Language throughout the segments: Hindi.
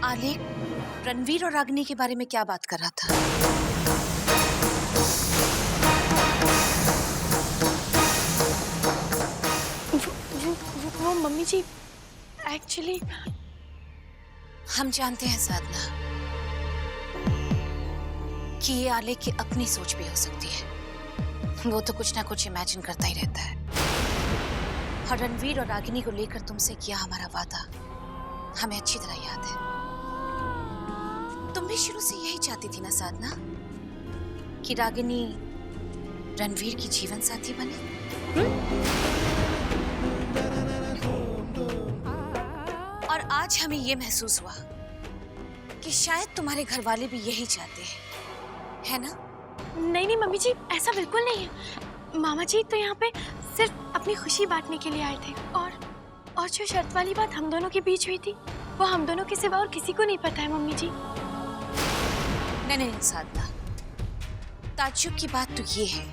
आलेख रणवीर और रागिनी के बारे में क्या बात कर रहा था? वो मम्मी जी एक्चुअली हम जानते हैं साधना कि ये आलेख की अपनी सोच भी हो सकती है। वो तो कुछ ना कुछ इमेजिन करता ही रहता है। और रणवीर और रागिनी को लेकर तुमसे किया हमारा वादा हमें अच्छी तरह याद है। तुम भी शुरू से यही चाहती थी ना साधना कि रागिनी रणवीर की जीवन साथी बने? और आज हमें यह महसूस हुआ कि शायद तुम्हारे घर वाले भी यही चाहते हैं, है ना? नहीं मम्मी जी, ऐसा बिल्कुल नहीं है। मामा जी तो यहाँ पे सिर्फ अपनी खुशी बांटने के लिए आए थे और जो शर्त वाली बात हम दोनों के बीच हुई थी वो हम दोनों के सिवा और किसी को नहीं पता है मम्मी जी। नहीं साधना, ताज्जुब की बात तो ये है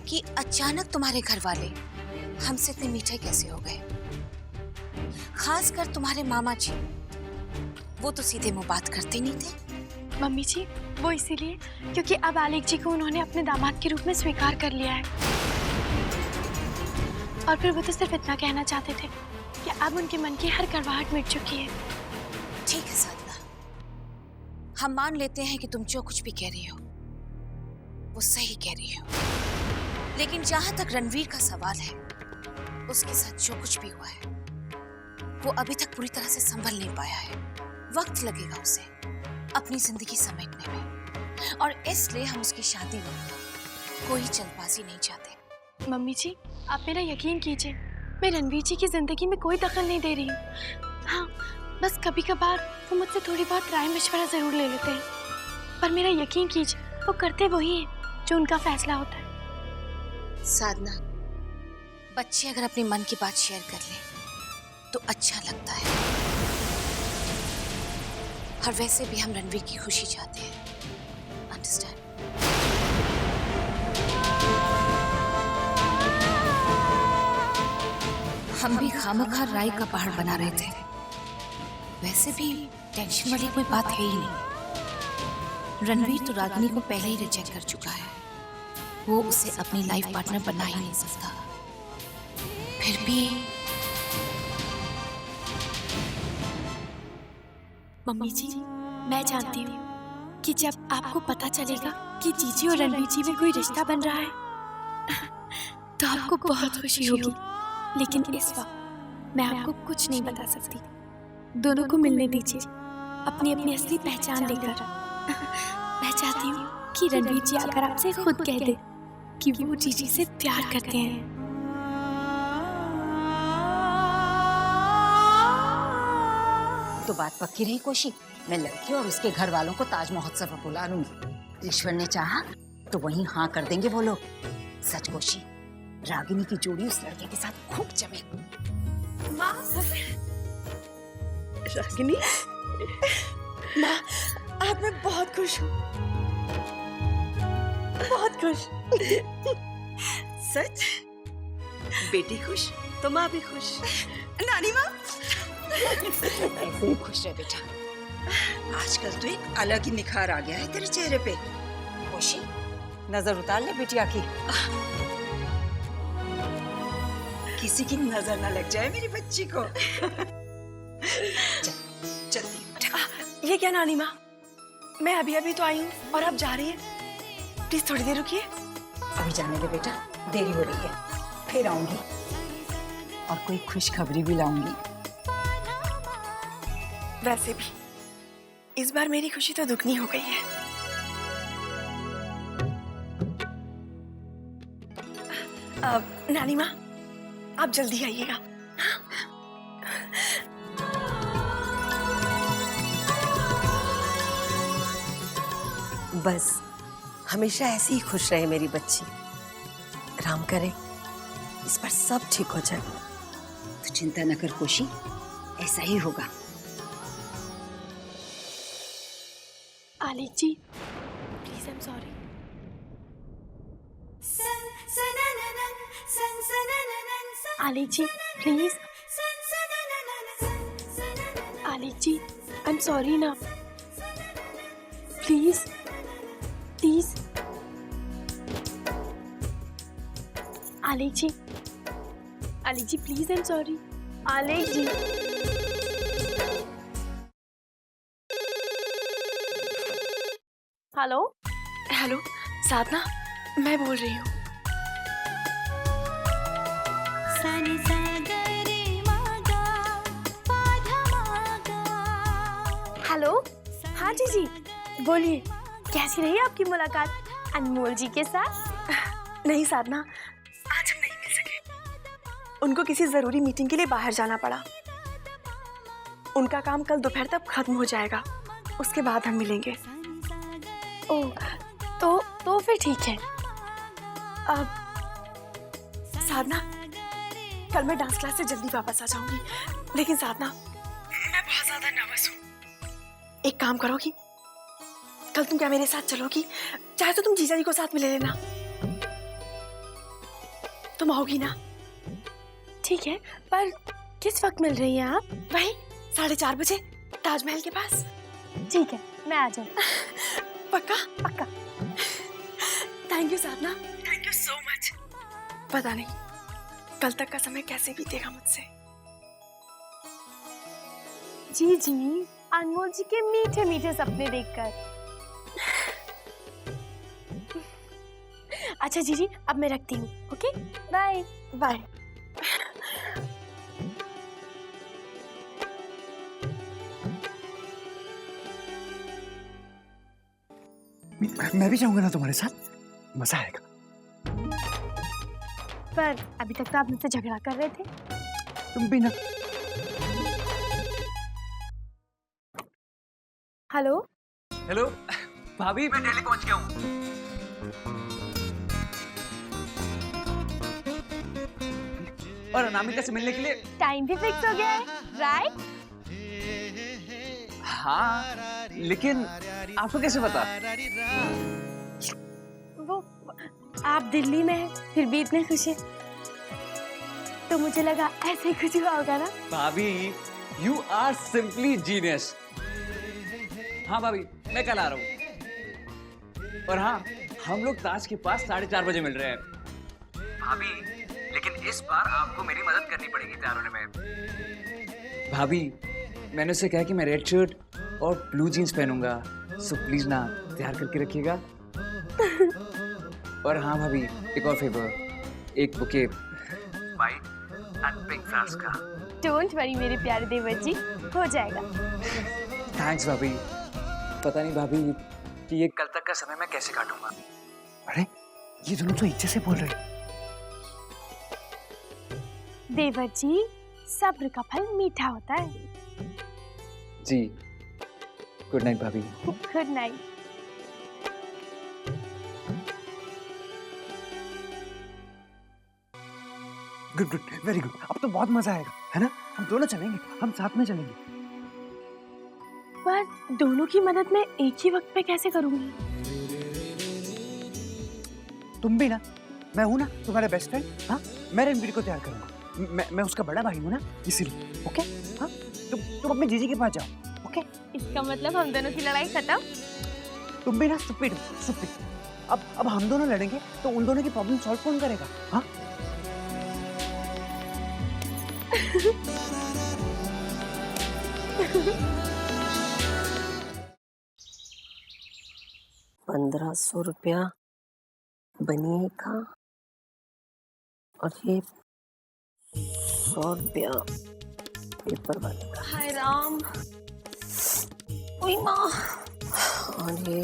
कि अचानक तुम्हारे घर वाले हमसे इतने मीठे कैसे हो गए। खासकर तुम्हारे मामा जी, वो तो सीधे मुंह बात करते नहीं थे। मम्मी जी वो इसीलिए क्योंकि अब आलेख जी को उन्होंने अपने दामाद के रूप में स्वीकार कर लिया है। और फिर वो तो सिर्फ इतना कहना चाहते थे कि अब उनके मन की हर कड़वाहट मिट चुकी है। ठीक है साधना, हम मान लेते हैं कि तुम जो कुछ भी कह रही हो वो सही कह रही हो, लेकिन जहां तक रणवीर का सवाल है, उसके साथ जो कुछ भी हुआ है वो अभी तक पूरी तरह से संभल नहीं पाया है। वक्त लगेगा उसे अपनी जिंदगी समेटने में, और इसलिए हम उसकी शादी में कोई जल्दबाजी नहीं चाहते। मम्मी जी आप मेरा यकीन कीजिए, मैं रणवीर जी की जिंदगी में कोई दखल नहीं दे रही हूँ। हाँ, बस कभी कभार वो मुझसे थोड़ी बहुत राय मशवरा जरूर ले लेते हैं, पर मेरा यकीन कीजिए वो करते वही है जो उनका फैसला होता है। साधना, बच्चे अगर अपने मन की बात शेयर कर लें तो अच्छा लगता है, और वैसे भी हम रणवीर की खुशी चाहते हैं। अंडरस्टैंड? हम भी खामखा राय का पहाड़ बना रहे थे। वैसे भी टेंशन वाली कोई बात है ही नहीं। रणवीर तो रागिनी को पहले ही रिजेक्ट कर चुका है, वो उसे अपनी लाइफ पार्टनर बना ही नहीं सकता। फिर भी मम्मी जी मैं जानती हूँ कि जब आपको पता चलेगा कि जीजी और रणवीर जी में कोई रिश्ता बन रहा है तो आपको बहुत खुशी होगी, लेकिन इस वक्त मैं आपको कुछ नहीं बता सकती। दोनों को मिलने दीजिए अपनी अपनी असली पहचान लेकर। मैं चाहती हूँ कि रणवीर जी आकर आपसे खुद कह दे कि वो जीजी से प्यार करते हैं। तो बात पक्की रही कोशी, मैं लड़की और उसके घर वालों को ताज महोत्सव में बुला लूंगी। ईश्वर ने चाहा तो वहीं हाँ कर देंगे वो लोग। सच कोशी, रागिनी की जोड़ी उस लड़के के साथ खूब जमे। माँ, रागिनी, माँ आज मैं बहुत खुश हूँ, बहुत खुश। सच? बेटी खुश तो माँ भी खुश। नानी माँ ऐसे ही खुश रहे बेटा। आजकल तो एक अलग ही निखार आ गया है तेरे चेहरे पे। कोशी, नजर उतार ले बिटिया की। किसी की नजर ना लग जाए मेरी बच्ची को। जल्दी। ये क्या नानी माँ, मैं अभी अभी तो आई हूँ और आप जा रही हैं। प्लीज थोड़ी देर रुकिए। अभी जाने दे बेटा, देरी हो रही है, फिर आऊंगी और कोई खुशखबरी भी लाऊंगी। वैसे भी इस बार मेरी खुशी तो दुगनी हो गई है। नानी माँ आप जल्दी आइएगा। बस हमेशा ऐसी ही खुश रहे मेरी बच्ची। राम करे इस बार सब ठीक हो जाए। तो चिंता न कर कोशी, ऐसा ही होगा। आलेख जी प्लीज आई एम सॉरी। आलेख जी प्लीज। आलेख जी I'm sorry ना. Please, please. आलेख जी, please, I'm sorry. आलेख जी. हेलो, हेलो, साधना, मैं बोल रही हूँ. हेलो, हाँ जी, बोलिए. कैसी रही आपकी मुलाकात अनमोल जी के साथ? नहीं साधना, आज हम नहीं मिल सके. उनको किसी जरूरी मीटिंग के लिए बाहर जाना पड़ा. उनका काम कल दोपहर तक खत्म हो जाएगा. उसके बाद हम मिलेंगे. ओह, तो फिर ठीक है. अब साधना, कल मैं डांस क्लास से जल्दी वापस आ जाऊंगी. लेकिन साधना, मैं बहुत ज्यादा नर्वस हूँ. एक काम करोगी, कल तुम क्या मेरे साथ चलोगी? चाहे तो तुम जीजा जी को साथ में ले लेना. तुम आओगी ना? ठीक है, पर किस वक्त मिल रही हैं आप? वही 4:30 बजे ताजमहल के पास. ठीक है, मैं आ जाऊँ. पक्का? पक्का. Thank you Sadhana, thank you so much. पता नहीं कल तक का समय कैसे बीतेगा मुझसे. जी, अनमोल जी के मीठे मीठे सपने देखकर. अच्छा जी, अब मैं रखती हूँ. Okay, bye bye. मैं भी जाऊंगा ना तुम्हारे साथ, मजा आएगा. पर अभी तक तो आप मुझसे झगड़ा कर रहे थे. तुम भी ना. हेलो, हेलो भाभी, मैं दिल्ली पहुंच गया हूँ. और अनामिका से मिलने के लिए टाइम भी फिक्स हो गया है, राइट? हाँ, लेकिन आपको कैसे पता? वो आप दिल्ली में हैं, फिर भी इतने खुश हैं, तो मुझे लगा ऐसे ही खुश हुआ होगा ना. भाभी, यू आर सिंपली जीनियस. हाँ भाभी, मैं कल आ रहा हूँ. और हाँ, हम लोग ताज के पास 4:30 बजे मिल रहे हैं. भाभी, लेकिन इस बार आपको मेरी मदद करनी पड़ेगी तैयार होने में. भाभी, मैंने उससे कहा कि मैं रेड शर्ट और ब्लू जीन्स पहनूंगा, सो प्लीज ना तैयार करके रखिएगा. और हाँ भाभी, एक और फेवर, एक bouquet white and pink flowers का. डोंट वरी मेरे प्यारे देवर जी, हो जाएगा. थैंक्स भाभी. पता नहीं भाभी कि ये कल तक का समय मैं कैसे काटूंगा. अरे ये दोनों तो एक जैसे बोल रहे हैं. देवर जी, सब्र का फल मीठा होता है. जी, गुड नाइट भाभी. Good night. Good, very good. अब तो बहुत मजा आएगा, है ना? हम दोनों चलेंगे, हम साथ में चलेंगे. पर दोनों की मदद मैं एक ही वक्त पे कैसे करूंगी? तुम भी ना. मैं हूं ना तुम्हारे बेस्ट फ्रेंड. हाँ, मैं रणवीर को तैयार करूंगा. मैं उसका बड़ा भाई हूं ना, इसीलिए. ओके? हाँ, तुम अपने जीजी के पास जाओ. ओके? इसका मतलब हम दोनों की लड़ाई खत्म? तुम भी ना स्टूपिड हो, स्टूपिड. अब हम दोनों लड़ेंगे तो उन दोनों की प्रॉब्लम सॉल्व कौन करेगा? हाँ? ₹1500 बनिए का, और ये ₹100 पेपर वाले का. हाय राम, ओई माँ. और ये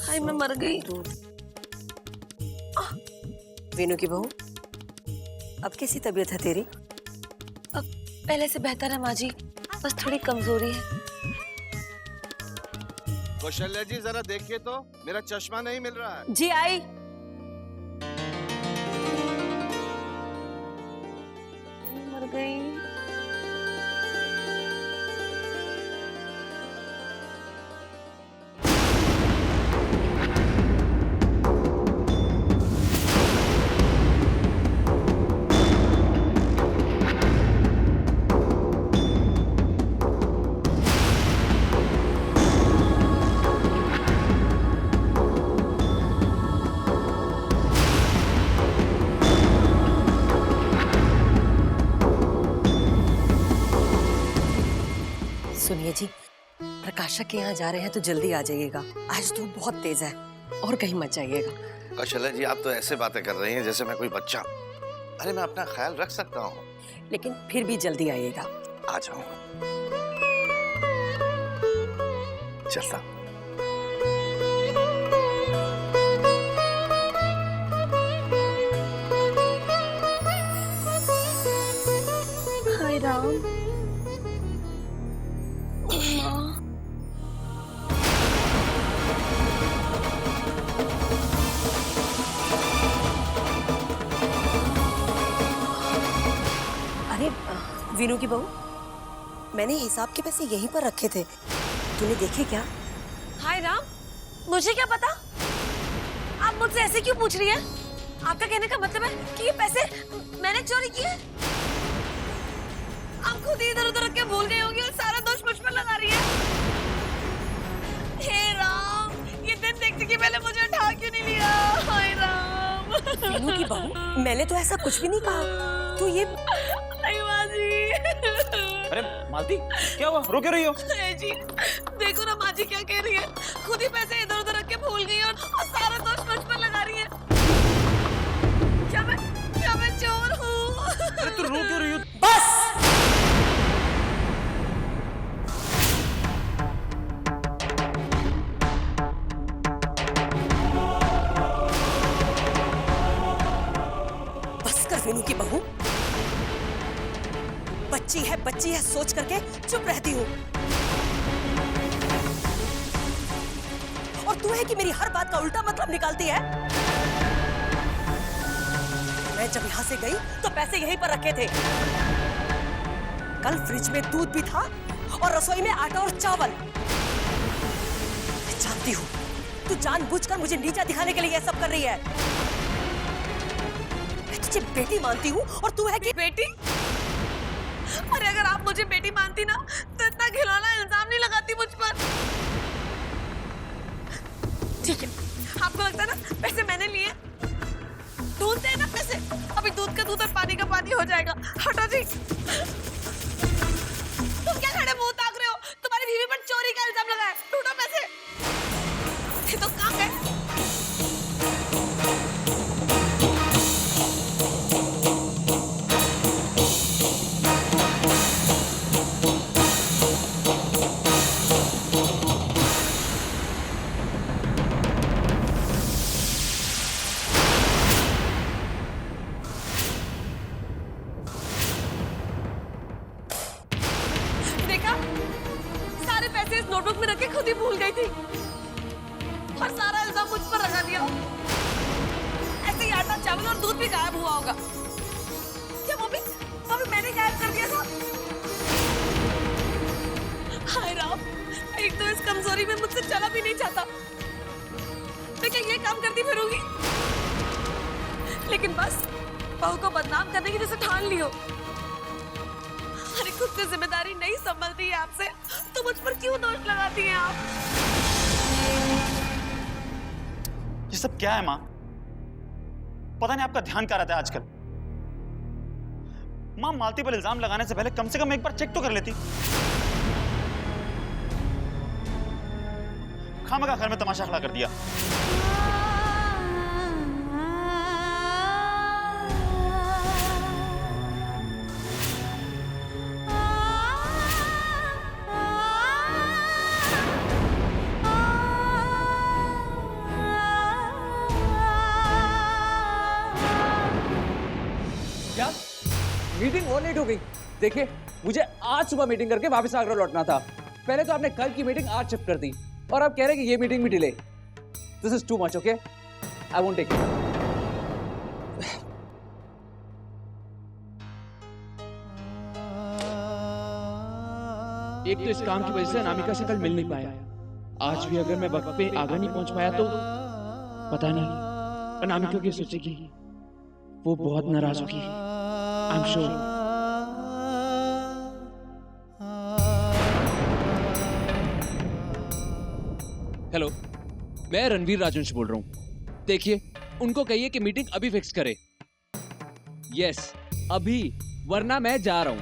हाय मैं मर गई. वीनू की बहू, अब कैसी तबीयत है तेरी? अब पहले से बेहतर है माँ जी, बस थोड़ी कमजोरी है. कौशल्या जी जरा देखिए तो, मेरा चश्मा नहीं मिल रहा है. जी आई. मर गई. सुनिए जी, प्रकाशक के यहाँ जा रहे हैं तो जल्दी आ जाइएगा। आज धूप बहुत तेज है और कहीं मत जाइएगा। कौशल्या जी, आप तो ऐसे बातें कर रही हैं जैसे मैं कोई बच्चा। अरे मैं अपना ख्याल रख सकता हूँ। लेकिन फिर भी जल्दी आइएगा। आ जाऊंगा। चलता। हाय राम। अरे वीनू की बहू, मैंने हिसाब के पैसे यहीं पर रखे थे, तूने देखे क्या? हाय राम, मुझे क्या पता? आप मुझसे ऐसे क्यों पूछ रही हैं? आपका कहने का मतलब है कि ये पैसे मैंने चोरी किए? आप खुद ही इधर उधर रख के भूल गई होंगी और सारा दोष मुझ पर लगा रही है। हे राम, ये दिन देखने के पहले मुझे उठा क्यों नहीं लिया? हाय राम। वीनू की बहू, मैंने तो ऐसा कुछ भी नहीं कहा। तू ये नहीं माँ जी। अरे मालती, क्या हुआ? रो क्यों रही हो? जी, देखो ना माँ जी क्या कह रही है। खुद ही पैसे इधर उधर रख के भूल गई और सारा दोष मुझ पर लगा रही है। क्या मैं चोर हूँ? अरे तू रो क्यों रही हो? बस। बस कर वीनू की बहू। बच्ची है सोच करके चुप रहती हूँ। और तू है कि मेरी हर बात का उल्टा मतलब निकालती है। मैं जब यहाँ से गई तो पैसे यहीं पर रखे थे। कल फ्रिज में दूध भी था और रसोई में आटा और चावल। मैं जानती हूँ तू जानबूझकर मुझे नीचा दिखाने के लिए यह सब कर रही है। मैं तुझे बेटी मानती हूँ और तू है कि बेटी? अरे अगर आप मुझे बेटी मानती ना तो इतना घिनौना इल्जाम नहीं लगाती मुझ पर। ठीक है, आपको लगता है ना पैसे मैंने लिए? ढूंढते हैं ना पैसे, अभी दूध का दूध और पानी का पानी हो जाएगा। हटो जी। तुम क्या खड़े मुंह ताक रहे हो? तुम्हारी बीवी पर चोरी का इल्जाम लगा है। ढूंढो पैसे। ये तो काम है। नोटबुक में रखे खुद ही भूल गई थी और सारा इल्जाम मुझ पर लगा दिया। ऐसे ही आटा चावल और दूध भी गायब हुआ होगा। क्या वो भी मैंने गायब कर दिया था? हाय राम, एक तो इस कमजोरी में मुझसे चला भी नहीं जाता। मैं क्या ये काम करती फिरूंगी? लेकिन बस बहू को बदनाम करने की जैसे ठान लियो। अरे खुद से जिम्मेदारी नहीं संभलती है आपसे तो मुझ पर क्यों दोष लगाती हैं आप? ये सब क्या है माँ? पता नहीं आपका ध्यान कहाँ रहता है आजकल। माँ, मालती पर इल्जाम लगाने से पहले कम से कम एक बार चेक तो कर लेती। खामखा घर में तमाशा खड़ा कर दिया। मीटिंग और लेट हो गई। देखिए, मुझे आज सुबह मीटिंग करके वापस आगरा लौटना था। पहले तो आपने कल की मीटिंग आज शिफ्ट कर दी और आप कह रहे हैं कि ये मीटिंग भी delay. This is too much, okay? I won't take it. एक तो इस काम की वजह से अनामिका से कल मिल नहीं पाया। आज भी अगर मैं वक्त पे आगे नहीं पहुंच पाया तो पता नहीं अनामिका क्या सोचेगी। वो बहुत नाराज होगी, आई एम श्योर। हेलो, मैं रणवीर राजवंशी बोल रहा हूँ। देखिए, उनको कहिए कि मीटिंग अभी फिक्स करे। यस, अभी, वरना मैं जा रहा हूँ।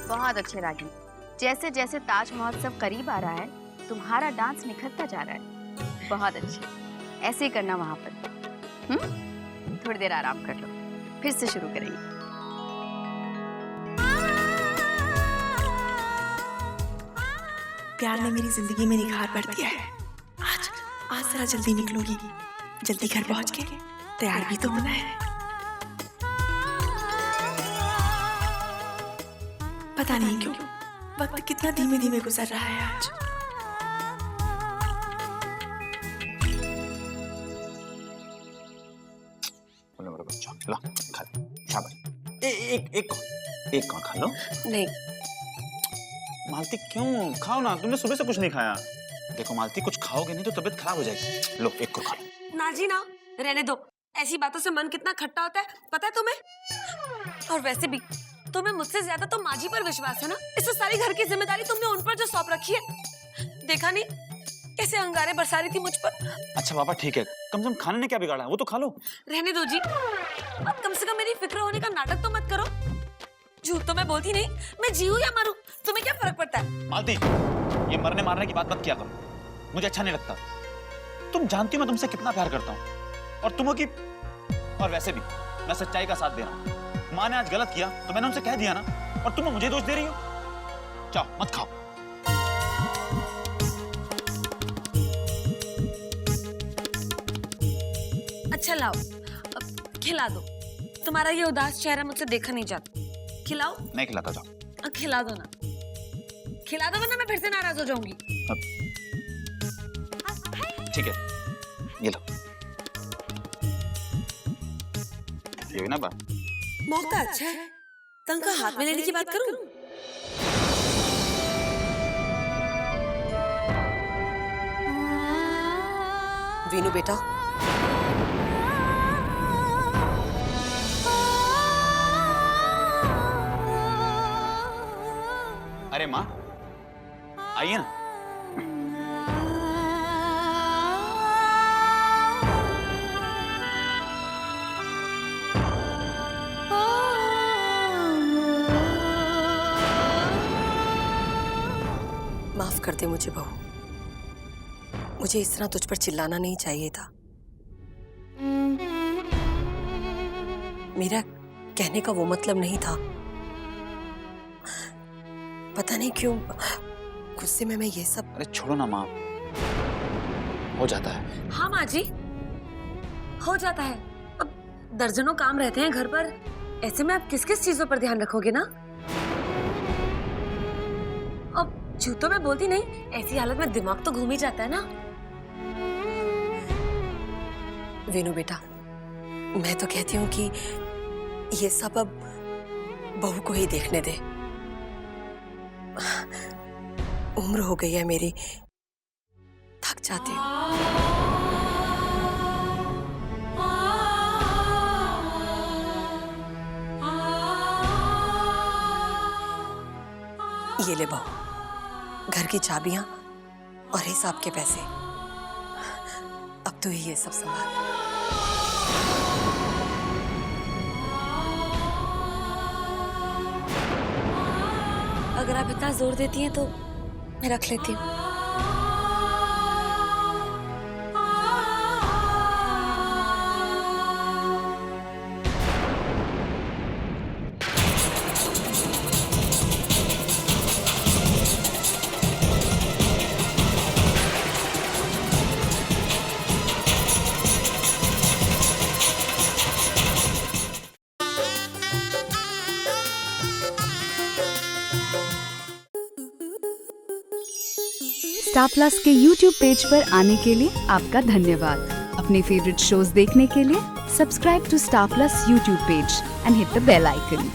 बहुत अच्छे रागिनी। जैसे जैसे ताज महोत्सव करीब आ रहा है, तुम्हारा डांस निखरता जा रहा है। बहुत अच्छे, ऐसे ही करना वहां पर। थोड़ी देर आराम कर लो, फिर से शुरू करेंगे। प्यार ने मेरी जिंदगी में निखार भर दिया है। आज जरा जल्दी निकलूंगी, जल्दी घर पहुंच के तैयार भी तो होना है। पता नहीं क्यों वक्त कितना धीमे धीमे गुजर रहा है आज। मेरा बच्चा ला खा शाबाश। एक कौन खा लो। नहीं मालती क्यों, खाओ ना, तुमने सुबह से कुछ नहीं खाया। देखो मालती, कुछ खाओगे नहीं तो तबीयत खराब हो जाएगी। लो एक को खा लो। ना जी ना, रहने दो। ऐसी बातों से मन कितना खट्टा होता है पता है तुम्हें। और वैसे भी तुम्हें मुझसे ज्यादा तो माँ जी पर विश्वास है ना। इससे सारी घर की जिम्मेदारी तुमने उन पर जो सौंप रखी है। देखा नहीं कैसे अंगारे बरसा रही थी मुझ पर। अच्छा पापा ठीक है, कम से कम खाने ने क्या बिगाड़ा है, वो तो खा लो। रहने दो जी, अब कम से कम मेरी फिक्र होने का नाटक तो मत करो। झूठ तो मैं बोलती नहीं, मैं जीऊं या मरूं तुम्हें क्या फर्क पड़ता है। मालती, ये मरने मारने की बात मत किया करो, मुझे अच्छा नहीं लगता। तुम जानती हो मैं तुमसे कितना प्यार करता हूँ, और तुमों की, और वैसे भी मैं सच्चाई का साथ दे रहा हूँ। माँ ने आज गलत किया तो मैंने उनसे कह दिया ना, और तुम मुझे दोष दे रही हो। जाओ मत खाओ। अच्छा लाओ, अब खिला दो। तुम्हारा ये उदास चेहरा मुझसे देखा नहीं जाता। खिलाओ। नहीं खिलाता, जाओ। खिला दो ना, खिला दो वरना मैं फिर से नाराज हो जाऊंगी। ठीक है, ये लो। ये भी ना बात। मौका अच्छा है, तंका हाथ में लेने की बात करूं। वीनू बेटा, अरे माँ आइए ना। माफ कर दे मुझे बहू, मुझे इस तरह तुझ पर चिल्लाना नहीं चाहिए था। मेरा कहने का वो मतलब नहीं था। पता नहीं क्यों गुस्से में मैं ये सब। अरे छोड़ो ना माँ, हो जाता है। हाँ माँ जी, हो जाता है। अब दर्जनों काम रहते हैं घर पर, ऐसे में आप किस किस चीजों पर ध्यान रखोगे ना। अब झूठ तो मैं बोलती नहीं, ऐसी हालत में दिमाग तो घूम ही जाता है ना। वीनू बेटा, मैं तो कहती हूँ कि ये सब अब बहू को ही देखने दे। उम्र हो गई है मेरी, थक जाती हूँ। ये ले बहू, घर की चाबियां और हिसाब के पैसे। अब तो ही ये सब संभाल। अगर आप इतना जोर देती हैं तो मैं रख लेती हूँ। स्टार प्लस के YouTube पेज पर आने के लिए आपका धन्यवाद। अपने फेवरेट शोज देखने के लिए subscribe to Star Plus YouTube page and hit the bell icon.